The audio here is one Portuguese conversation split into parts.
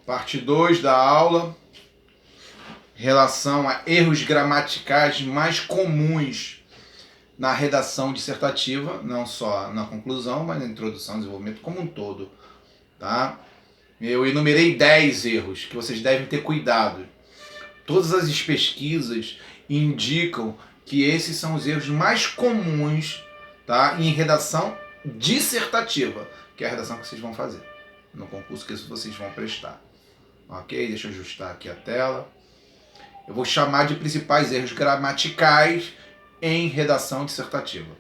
Parte 2 da aula, relação a erros gramaticais mais comuns na redação dissertativa, não só na conclusão, mas na introdução e desenvolvimento como um todo, tá? Eu enumerei 10 erros que vocês devem ter cuidado. Todas as pesquisas indicam que esses são os erros mais comuns, tá, em redação dissertativa, que é a redação que vocês vão fazer no concurso que vocês vão prestar. Ok? Deixa eu ajustar aqui a tela. Eu vou chamar de principais erros gramaticais em redação dissertativa.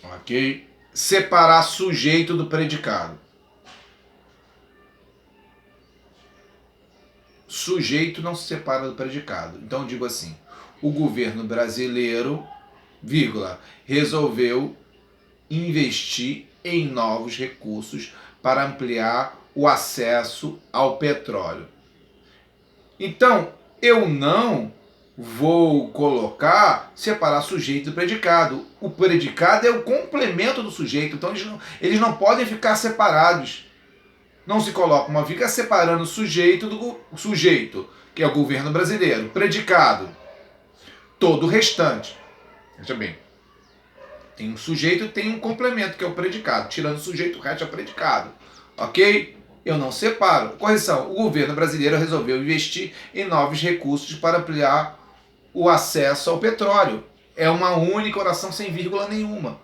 Ok? Separar sujeito do predicado. Sujeito não se separa do predicado. Então eu digo assim: o governo brasileiro, vírgula, resolveu investir em novos recursos para ampliar o acesso ao petróleo. Então, eu não vou colocar, separar sujeito do predicado. O predicado é o complemento do sujeito, então eles não podem ficar separados. Não se coloca uma vírgula separando o sujeito do sujeito, que é o governo brasileiro, predicado, todo o restante. Veja bem, tem um sujeito e tem um complemento, que é o predicado. Tirando o sujeito, o resto é predicado. Ok? Eu não separo. Correção, o governo brasileiro resolveu investir em novos recursos para ampliar o acesso ao petróleo. É uma única oração sem vírgula nenhuma.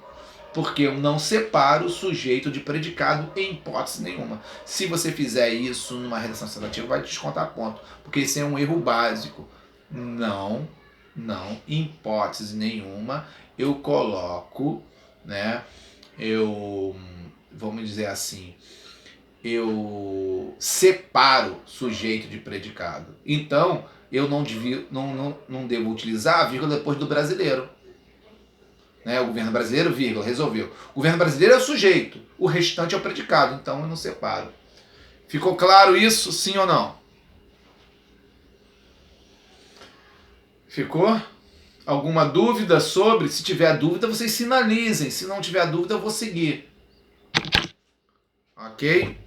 Porque eu não separo o sujeito de predicado em hipótese nenhuma. Se você fizer isso numa redação dissertativa, vai descontar ponto. Porque esse é um erro básico. Não, em hipótese nenhuma, eu coloco, né? Vamos dizer assim, eu separo sujeito de predicado. Então, eu não devo utilizar a vírgula depois do brasileiro. Né? O governo brasileiro, vírgula, resolveu. O governo brasileiro é o sujeito, o restante é o predicado, então eu não separo. Ficou claro isso, sim ou não? Ficou? Alguma dúvida sobre? Se tiver dúvida, vocês sinalizem. Se não tiver dúvida, eu vou seguir. Ok?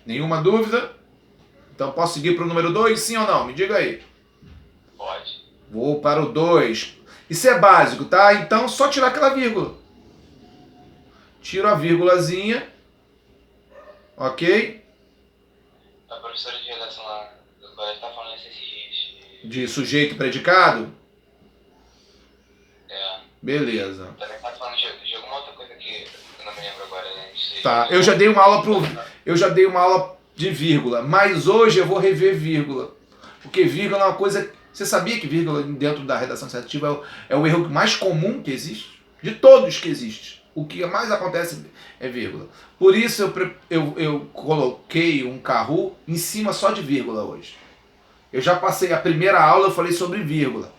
Nenhuma dúvida? Então posso seguir para o número 2, sim ou não? Me diga aí. Pode. Vou para o 2. Isso é básico, tá? Então só tirar aquela vírgula. Tiro a vírgulazinha. Ok? A professora de redação lá do colégio tá falando esses dias. De sujeito e predicado? É. Beleza. Também tá falando de alguma outra coisa que eu não me lembro agora, né? Tá, eu já dei uma aula de vírgula, mas hoje eu vou rever vírgula. Porque vírgula é uma coisa. Você sabia que vírgula dentro da redação dissertativa é o erro mais comum que existe? De todos que existe. O que mais acontece é vírgula. Por isso eu coloquei um carro em cima só de vírgula hoje. Eu já passei a primeira aula, eu falei sobre vírgula.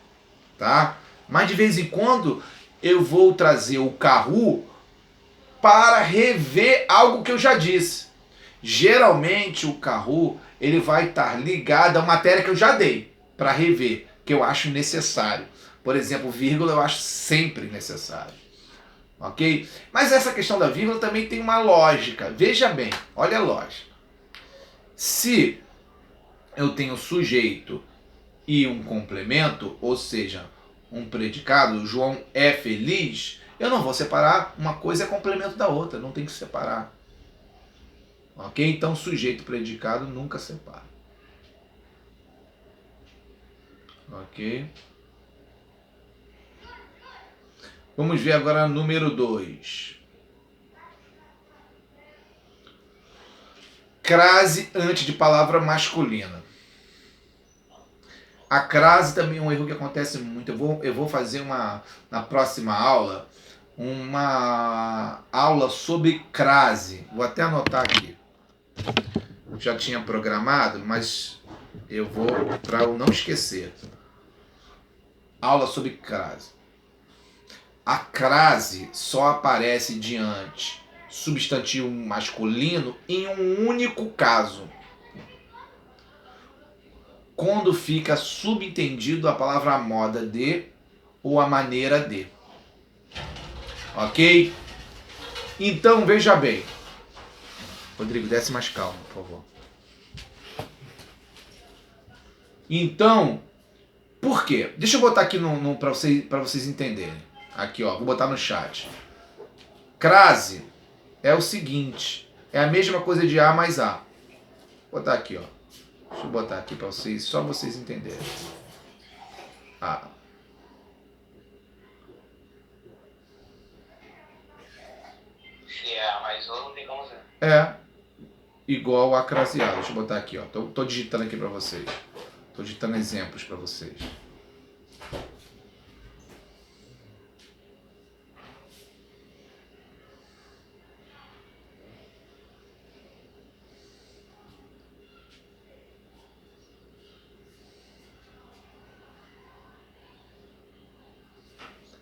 Tá? Mas de vez em quando eu vou trazer o carro para rever algo que eu já disse. Geralmente o carro ele vai estar ligado a matéria que eu já dei para rever, que eu acho necessário. Por exemplo, vírgula eu acho sempre necessário. Ok? Mas essa questão da vírgula também tem uma lógica. Veja bem, olha a lógica. Se eu tenho sujeito e um complemento, ou seja, um predicado, o João é feliz, eu não vou separar, uma coisa é complemento da outra, não tem que separar. Ok? Então sujeito e predicado nunca separa. Ok? Vamos ver agora número 2. Crase antes de palavra masculina. A crase também é um erro que acontece muito. Eu vou fazer na próxima aula uma aula sobre crase. Vou até anotar aqui. Já tinha programado, mas eu vou para eu não esquecer. Aula sobre crase. A crase só aparece diante substantivo masculino em um único caso. quando fica subentendido a palavra a moda de ou a maneira de. Ok? Então, veja bem. Rodrigo, desce mais calmo, por favor. Então, por quê? Deixa eu botar aqui para vocês entenderem. Aqui, ó, vou botar no chat. Crase é o seguinte, é a mesma coisa de A mais A. Vou botar aqui, ó. Deixa eu botar aqui para vocês, só vocês entenderem. A. Se é A mais O, não tem como ser. É igual a craseado. Deixa eu botar aqui, ó. Tô digitando aqui para vocês. Tô digitando exemplos para vocês.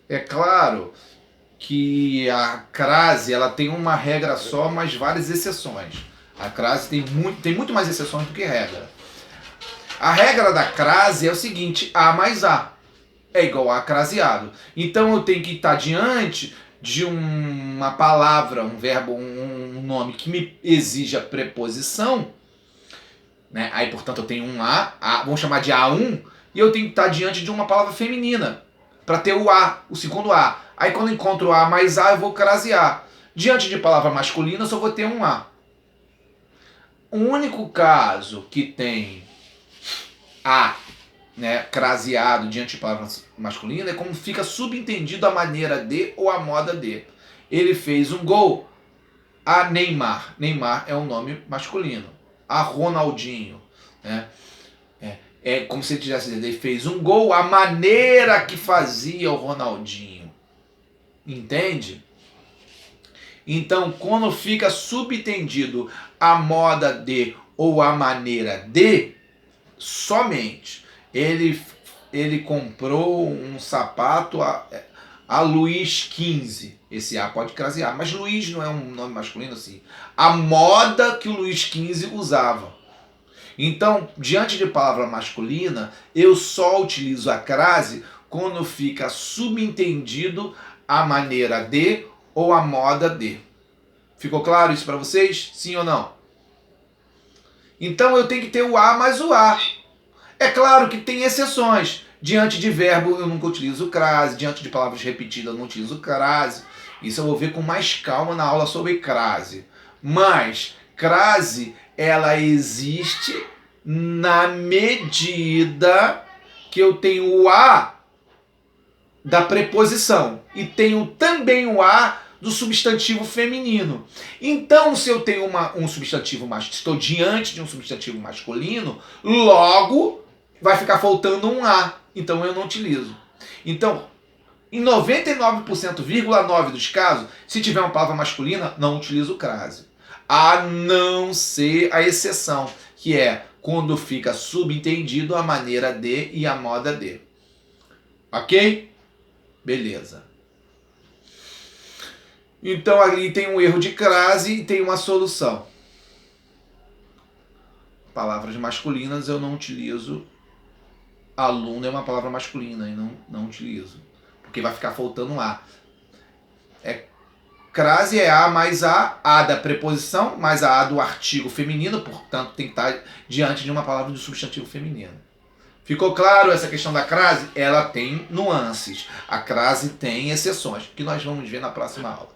É claro que a crase ela tem uma regra só, mas várias exceções. A crase tem muito mais exceções do que regra. A regra da crase é o seguinte, A mais A é igual a craseado. Então eu tenho que estar diante de uma palavra, um verbo, um nome que me exija preposição, né? Aí, portanto, eu tenho um A, vamos chamar de A1, e eu tenho que estar diante de uma palavra feminina, para ter o A, o segundo A. Aí quando eu encontro A mais A, eu vou crasear. Diante de palavra masculina, eu só vou ter um A. O único caso que tem A, né, craseado diante de palavra masculina é como fica subentendido a maneira de ou a moda de. Ele fez um gol. A Neymar. Neymar é um nome masculino. A Ronaldinho, né? É como se ele tivesse dizendo, ele fez um gol, a maneira que fazia o Ronaldinho. Entende? Então, quando fica subentendido a moda de ou a maneira de, somente ele comprou um sapato a Luiz XV. Esse A pode crasear, mas Luiz não é um nome masculino assim. A moda que o Luiz XV usava. Então, diante de palavra masculina, eu só utilizo a crase quando fica subentendido a maneira de ou a moda de. Ficou claro isso para vocês? Sim ou não? Então eu tenho que ter o A mais o A. É claro que tem exceções. Diante de verbo eu nunca utilizo crase, diante de palavras repetidas eu não utilizo crase. Isso eu vou ver com mais calma na aula sobre crase. Mas crase ela existe na medida que eu tenho o A da preposição e tenho também o A do substantivo feminino. Então, se eu tenho um substantivo masculino, estou diante de um substantivo masculino, logo vai ficar faltando um A. Então eu não utilizo. Então, em 99,9% dos casos, se tiver uma palavra masculina, não utilizo crase. A não ser a exceção, que é quando fica subentendido a maneira de e a moda de. Ok? Beleza. Então ali tem um erro de crase e tem uma solução. Palavras masculinas eu não utilizo. Aluno é uma palavra masculina e não utilizo. Porque vai ficar faltando um A. Crase é A mais A da preposição, mais a do artigo feminino, portanto tem que estar diante de uma palavra de substantivo feminino. Ficou claro essa questão da crase? Ela tem nuances. A crase tem exceções, que nós vamos ver na próxima aula.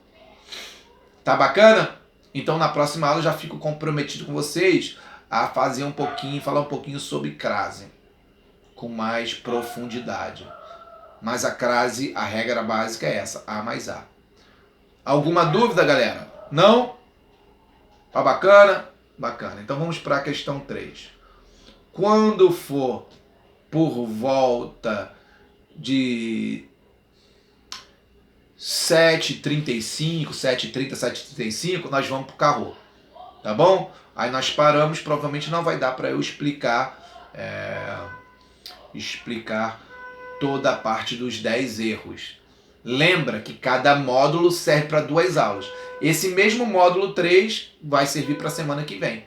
Tá bacana? Então na próxima aula eu já fico comprometido com vocês a fazer falar um pouquinho sobre crase, com mais profundidade. Mas a crase, a regra básica é essa, A mais A. Alguma dúvida, galera? Não? Tá bacana? Bacana. Então vamos para a questão 3. Quando for por volta de 7h35, 7h30, 7h35, nós vamos pro carro. Tá bom? Aí nós paramos, provavelmente não vai dar para eu explicar toda a parte dos 10 erros. Lembra que cada módulo serve para 2 aulas. Esse mesmo módulo 3 vai servir para a semana que vem.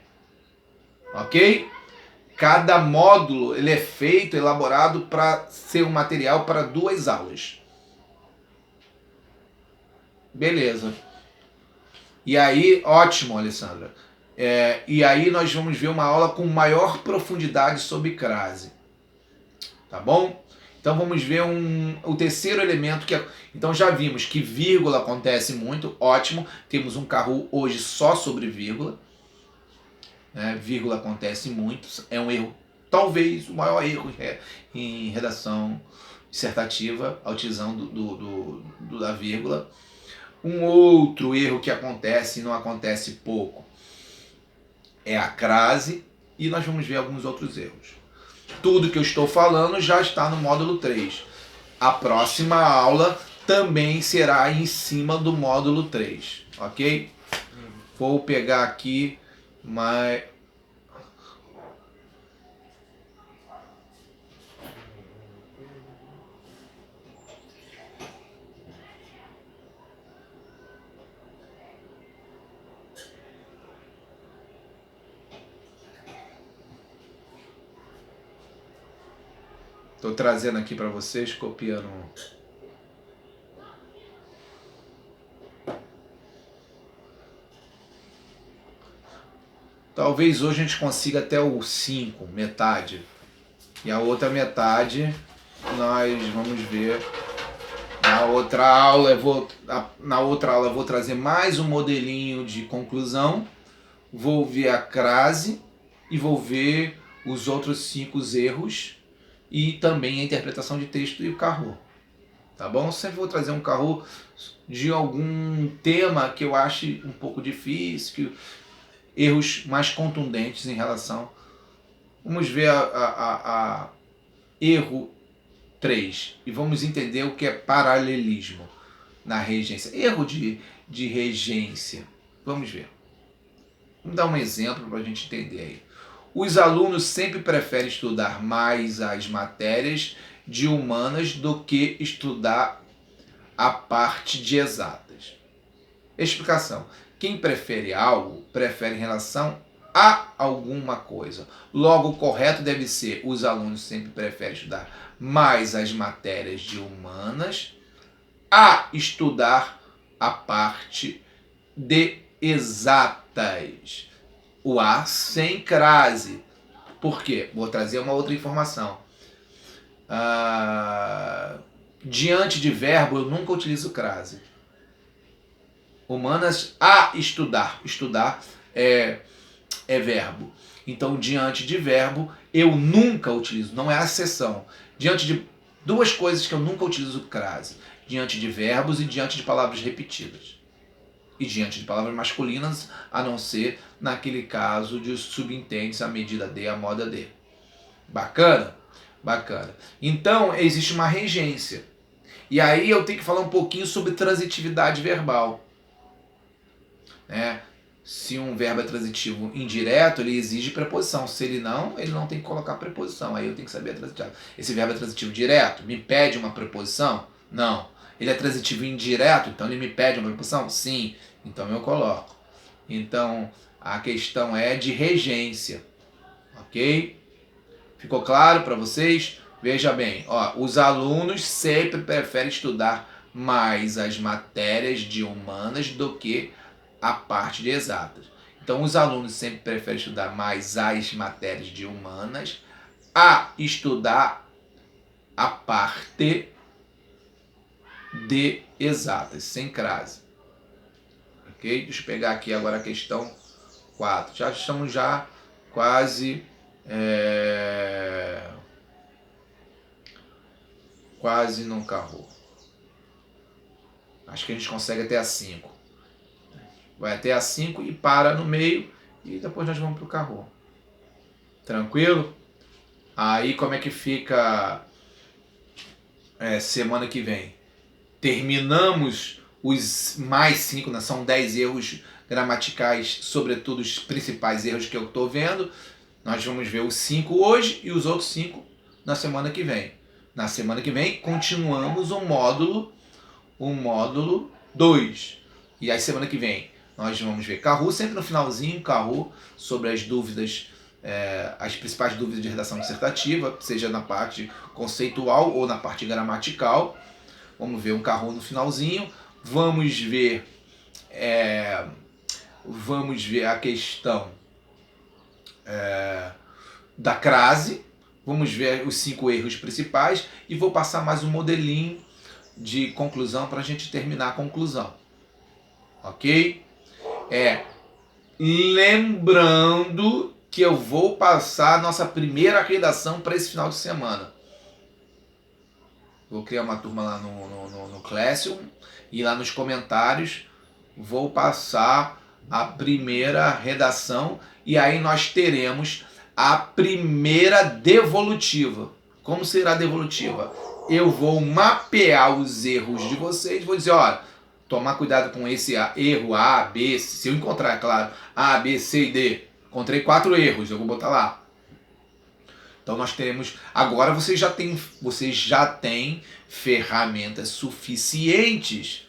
Ok? Cada módulo ele é feito, elaborado para ser um material para 2 aulas. Beleza. E aí, ótimo, Alessandra. E aí nós vamos ver uma aula com maior profundidade sobre crase. Tá bom? Então vamos ver o terceiro elemento que então já vimos que vírgula acontece muito, ótimo. Temos um Kahoot hoje só sobre vírgula. Vírgula acontece muito, é um erro, talvez o maior erro em redação dissertativa, a utilização da vírgula. Um outro erro que acontece e não acontece pouco é a crase, e nós vamos ver alguns outros erros. Tudo que eu estou falando já está no módulo 3. A próxima aula também será em cima do módulo 3, ok? Vou pegar aqui mais... Estou trazendo aqui para vocês, copiando. Talvez hoje a gente consiga até o 5, metade. E a outra metade nós vamos ver na outra aula. Na outra aula eu vou trazer mais um modelinho de conclusão. Vou ver a crase e vou ver os outros 5 erros. E também a interpretação de texto e o Kahoot. Tá bom? Sempre vou trazer um Kahoot de algum tema que eu ache um pouco difícil, erros mais contundentes em relação. Vamos ver a erro 3 e vamos entender o que é paralelismo na regência. Erro de regência. Vamos ver. Vamos dar um exemplo para a gente entender aí. Os alunos sempre preferem estudar mais as matérias de humanas do que estudar a parte de exatas. Explicação. Quem prefere algo, prefere em relação a alguma coisa. Logo, o correto deve ser: os alunos sempre preferem estudar mais as matérias de humanas a estudar a parte de exatas. O A sem crase. Por quê? Vou trazer uma outra informação. Diante de verbo, eu nunca utilizo crase. Humanas, a estudar. Estudar é verbo. Então, diante de verbo, eu nunca utilizo. Não é a exceção. Diante de 2 coisas que eu nunca utilizo crase. Diante de verbos e diante de palavras repetidas. E diante de palavras masculinas, a não ser naquele caso de subentende a medida de, a moda de. Bacana? Bacana. Então, existe uma regência. E aí eu tenho que falar um pouquinho sobre transitividade verbal. Se um verbo é transitivo indireto, ele exige preposição. Se ele não tem que colocar preposição. Aí eu tenho que saber a transitividade. Esse verbo é transitivo direto? Me pede uma preposição? Não. Ele é transitivo indireto, então ele me pede uma preposição? Sim. Então eu coloco. Então a questão é de regência. Ok? Ficou claro para vocês? Veja bem, os alunos sempre preferem estudar mais as matérias de humanas do que a parte de exatas. Então os alunos sempre preferem estudar mais as matérias de humanas a estudar a parte de exatas, sem crase. Ok? Deixa eu pegar aqui agora a questão 4. Já estamos quase no Kahoot. Acho que a gente consegue até a 5. Vai até a 5 e para no meio e depois nós vamos para o Kahoot. Tranquilo? Aí como é que fica semana que vem? Terminamos os mais 5, né? São 10 erros gramaticais, sobretudo os principais erros que eu estou vendo. Nós vamos ver os 5 hoje e os outros 5 na semana que vem. Na semana que vem continuamos o módulo 2. E aí semana que vem nós vamos ver Kahoot, sempre no finalzinho, Kahoot, sobre as dúvidas as principais dúvidas de redação dissertativa, seja na parte conceitual ou na parte gramatical. Vamos ver um carro no finalzinho. Vamos ver a questão da crase. Vamos ver os 5 erros principais e vou passar mais um modelinho de conclusão para a gente terminar a conclusão. Ok? Lembrando que eu vou passar a nossa primeira redação para esse final de semana. Vou criar uma turma lá no Classroom e lá nos comentários vou passar a primeira redação e aí nós teremos a primeira devolutiva. Como será a devolutiva? Eu vou mapear os erros de vocês, vou dizer, olha, tomar cuidado com esse erro A, B, se eu encontrar, é claro, A, B, C e D. Encontrei 4 erros, eu vou botar lá. Então nós teremos, agora vocês já têm ferramentas suficientes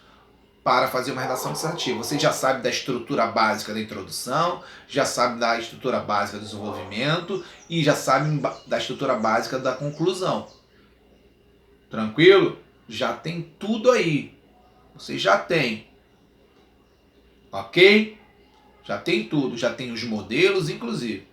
para fazer uma redação dissertativa. Você já sabe da estrutura básica da introdução, já sabe da estrutura básica do desenvolvimento e já sabe da estrutura básica da conclusão. Tranquilo? Já tem tudo aí. Você já tem. Ok? Já tem tudo. Já tem os modelos, inclusive.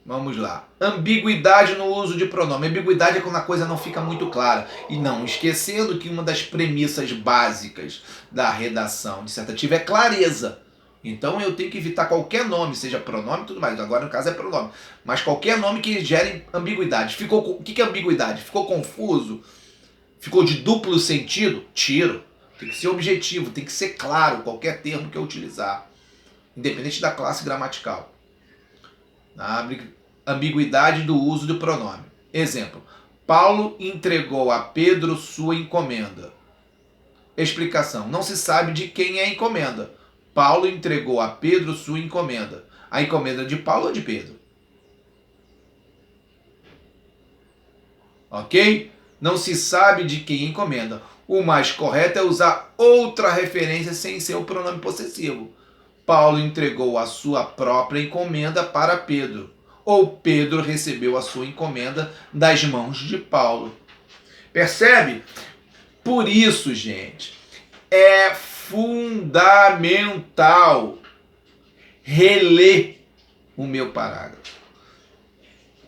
Vamos lá. Ambiguidade no uso de pronome. Ambiguidade é quando a coisa não fica muito clara. E não esquecendo que uma das premissas básicas da redação dissertativa é clareza. Então eu tenho que evitar qualquer nome, seja pronome e tudo mais. Agora no caso é pronome. Mas qualquer nome que gere ambiguidade. O que é ambiguidade? Ficou confuso? Ficou de duplo sentido? Tiro. Tem que ser objetivo, tem que ser claro qualquer termo que eu utilizar. Independente da classe gramatical. A ambiguidade do uso do pronome. Exemplo. Paulo entregou a Pedro sua encomenda. Explicação. Não se sabe de quem é a encomenda. Paulo entregou a Pedro sua encomenda. A encomenda é de Paulo ou de Pedro? Ok? Não se sabe de quem encomenda. O mais correto é usar outra referência sem ser o pronome possessivo. Paulo entregou a sua própria encomenda para Pedro. Ou Pedro recebeu a sua encomenda das mãos de Paulo. Percebe? Por isso, gente, é fundamental reler o meu parágrafo.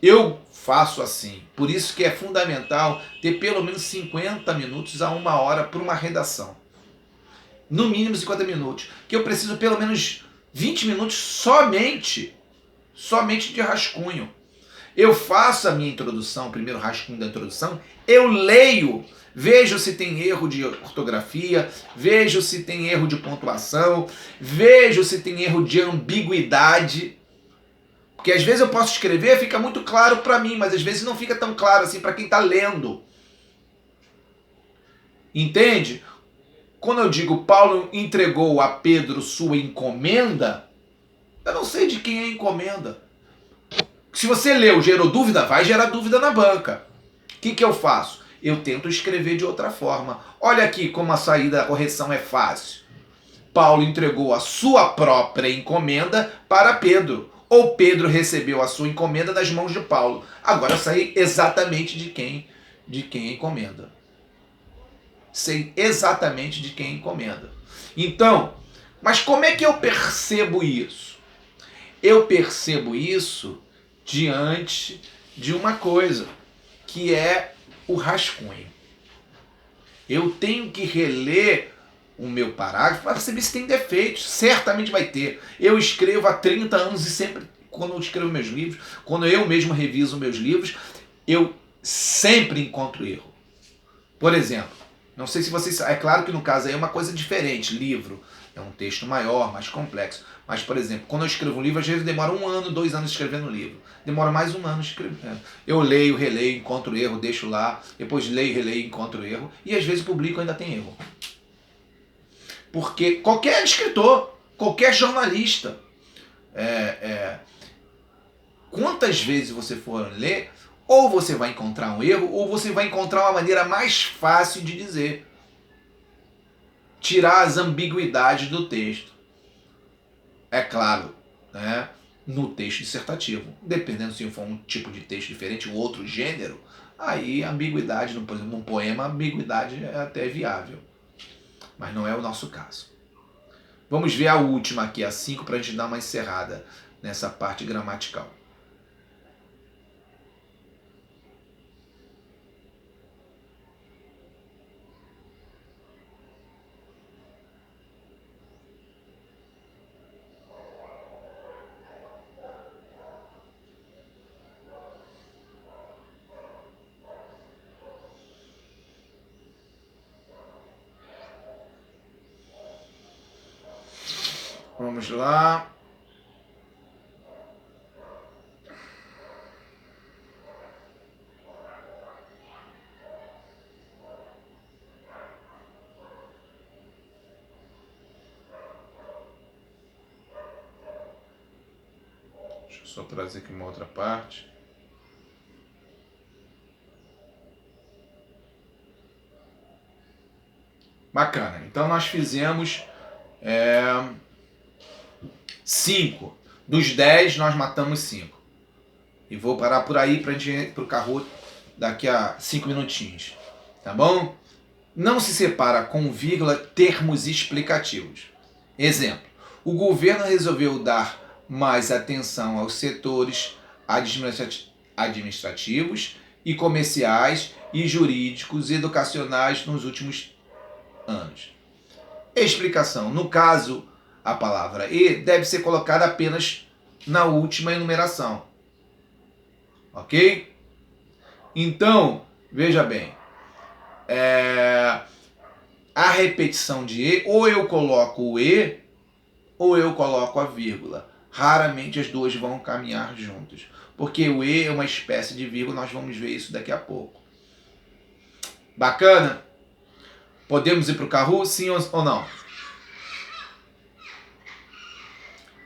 Eu faço assim. Por isso que é fundamental ter pelo menos 50 minutos a 1 hora para uma redação. No mínimo 50 minutos. Que eu preciso pelo menos 20 minutos somente de rascunho. Eu faço a minha introdução, o primeiro rascunho da introdução, eu leio, vejo se tem erro de ortografia, vejo se tem erro de pontuação, vejo se tem erro de ambiguidade. Porque às vezes eu posso escrever, fica muito claro para mim, mas às vezes não fica tão claro assim para quem está lendo. Entende? Quando eu digo Paulo entregou a Pedro sua encomenda, eu não sei de quem é a encomenda. Se você leu, gerou dúvida, vai gerar dúvida na banca. O que eu faço? Eu tento escrever de outra forma. Olha aqui como a saída da correção é fácil. Paulo entregou a sua própria encomenda para Pedro. Ou Pedro recebeu a sua encomenda das mãos de Paulo. Agora eu sei exatamente de quem é a encomenda. Sei exatamente de quem é a encomenda. Então, mas como é que eu percebo isso? Eu percebo isso diante de uma coisa, que é o rascunho. Eu tenho que reler o meu parágrafo para saber se tem defeitos. Certamente vai ter. Eu escrevo há 30 anos e sempre, quando eu escrevo meus livros, quando eu mesmo reviso meus livros, eu sempre encontro erro. Por exemplo, não sei se vocês... É claro que no caso aí é uma coisa diferente. Livro é um texto maior, mais complexo. Mas, por exemplo, quando eu escrevo um livro, às vezes demora 1 ano, 2 anos escrevendo o livro. Demora mais 1 ano escrevendo. Eu leio, releio, encontro erro, deixo lá. Depois leio, releio, encontro erro. E às vezes publico e ainda tem erro. Porque qualquer escritor, qualquer jornalista, quantas vezes você for ler, ou você vai encontrar um erro, ou você vai encontrar uma maneira mais fácil de dizer. Tirar as ambiguidades do texto. É claro, né? no texto dissertativo. Dependendo se for um tipo de texto diferente, um outro gênero, aí a ambiguidade, por exemplo, num poema, a ambiguidade é até viável. Mas não é o nosso caso. Vamos ver a última aqui, a 5, para a gente dar uma encerrada nessa parte gramatical. Vamos lá. Deixa eu só trazer aqui uma outra parte. Bacana. Então nós fizemos 5. Dos 10 nós matamos 5. E vou parar por aí para a gente ir para o Kahoot daqui a 5 minutinhos. Tá bom? Não se separa com vírgula termos explicativos. Exemplo. O governo resolveu dar mais atenção aos setores administrativos e comerciais e jurídicos e educacionais nos últimos anos. Explicação. No caso, a palavra e deve ser colocada apenas na última enumeração. Ok? Então, veja bem. A repetição de e, ou eu coloco o e, ou eu coloco a vírgula. Raramente as duas vão caminhar juntas. Porque o e é uma espécie de vírgula, nós vamos ver isso daqui a pouco. Bacana? Podemos ir para o Kahoot, sim ou não?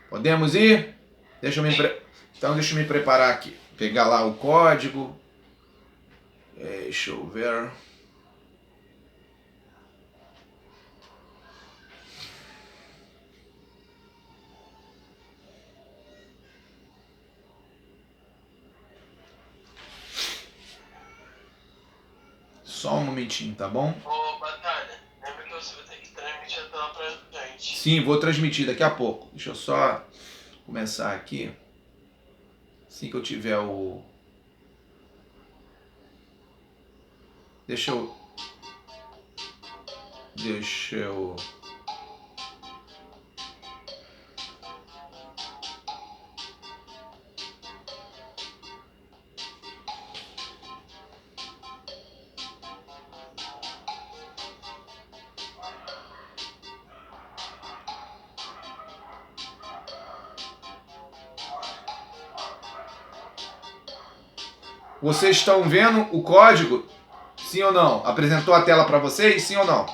Podemos ir? Então deixa eu me preparar aqui. Pegar lá o código. Deixa eu ver. Só um momentinho, tá bom? Ô, Batalha, lembra que você vai ter que transmitir a tela pra gente. Sim, vou transmitir daqui a pouco. Deixa eu só começar aqui. Assim que eu tiver o... Deixa eu... Vocês estão vendo o código? Sim ou não? Apresentou a tela para vocês? Sim ou não?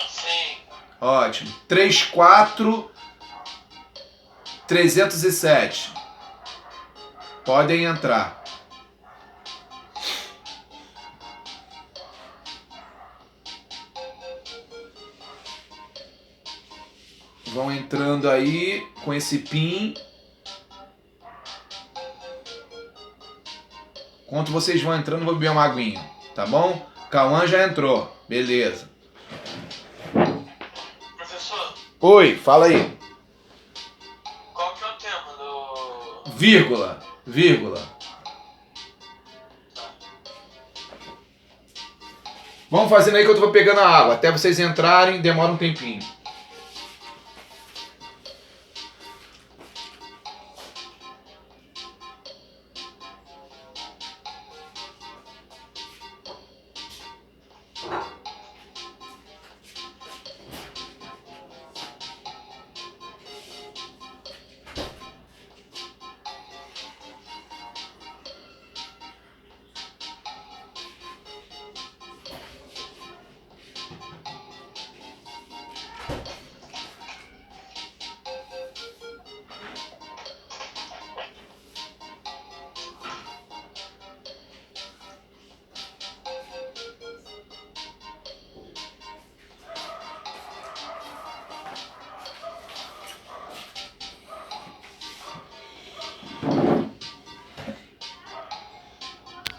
Sim. Ótimo. 34307. Podem entrar. Vão entrando aí com esse PIN. Enquanto vocês vão entrando, vou beber uma aguinha, tá bom? Cauã já entrou, beleza. Professor. Oi, fala aí. Qual que é o tema do... Vírgula. Vamos fazendo aí que eu tô pegando a água. Até vocês entrarem, demora um tempinho.